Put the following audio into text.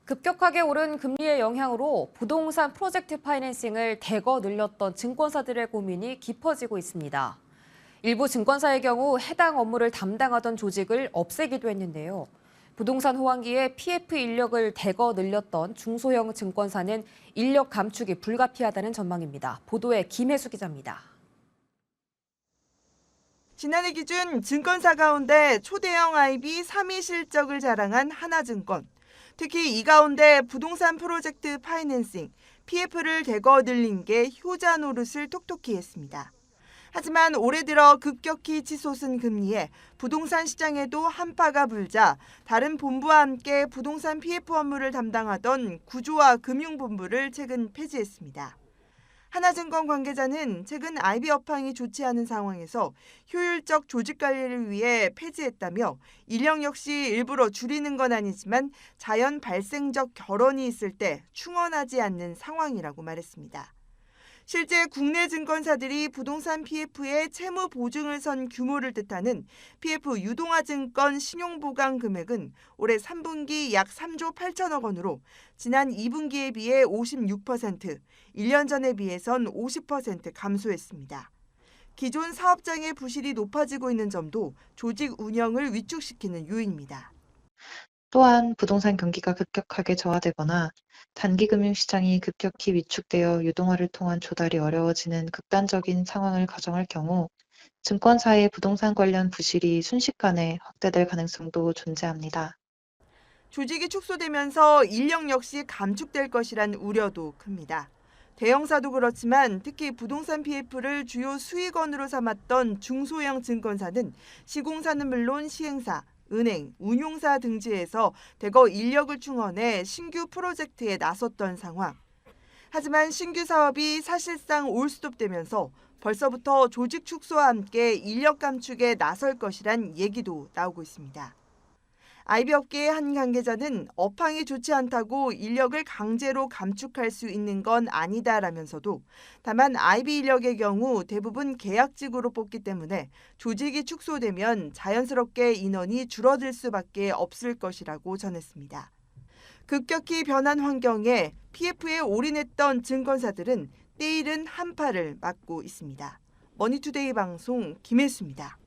급격하게 오른 금리의 영향으로 부동산 프로젝트 파이낸싱을 대거 늘렸던 증권사들의 고민이 깊어지고 있습니다. 일부 증권사의 경우 해당 업무를 담당하던 조직을 없애기도 했는데요. 부동산 호황기에 PF 인력을 대거 늘렸던 중소형 증권사는 인력 감축이 불가피하다는 전망입니다. 보도에 김혜수 기자입니다. 지난해 기준 증권사 가운데 초대형 IB 3위 실적을 자랑한 하나증권. 특히 이 가운데 부동산 프로젝트 파이낸싱, PF를 대거 늘린 게 효자 노릇을 톡톡히 했습니다. 하지만 올해 들어 급격히 치솟은 금리에 부동산 시장에도 한파가 불자 다른 본부와 함께 부동산 PF 업무를 담당하던 구조화 금융본부를 최근 폐지했습니다. 하나증권 관계자는 최근 IB 업황이 좋지 않은 상황에서 효율적 조직 관리를 위해 폐지했다며 인력 역시 일부러 줄이는 건 아니지만 자연 발생적 결혼이 있을 때 충원하지 않는 상황이라고 말했습니다. 실제 국내 증권사들이 부동산 PF에 채무 보증을 선 규모를 뜻하는 PF 유동화증권 신용보강 금액은 올해 3분기 약 3조 8천억 원으로 지난 2분기에 비해 56%, 1년 전에 비해선 50% 감소했습니다. 기존 사업장의 부실이 높아지고 있는 점도 조직 운영을 위축시키는 요인입니다. 또한 부동산 경기가 급격하게 저하되거나 단기 금융시장이 급격히 위축되어 유동화를 통한 조달이 어려워지는 극단적인 상황을 가정할 경우 증권사의 부동산 관련 부실이 순식간에 확대될 가능성도 존재합니다. 조직이 축소되면서 인력 역시 감축될 것이란 우려도 큽니다. 대형사도 그렇지만 특히 부동산 PF를 주요 수익원으로 삼았던 중소형 증권사는 시공사는 물론 시행사, 은행, 운용사 등지에서 대거 인력을 충원해 신규 프로젝트에 나섰던 상황. 하지만 신규 사업이 사실상 올스톱되면서 벌써부터 조직 축소와 함께 인력 감축에 나설 것이란 얘기도 나오고 있습니다. IB 업계의 한 관계자는 업황이 좋지 않다고 인력을 강제로 감축할 수 있는 건 아니다라면서도 다만 IB 인력의 경우 대부분 계약직으로 뽑기 때문에 조직이 축소되면 자연스럽게 인원이 줄어들 수밖에 없을 것이라고 전했습니다. 급격히 변한 환경에 PF에 올인했던 증권사들은 때이른 한파를 맞고 있습니다. 머니투데이 방송 김혜수입니다.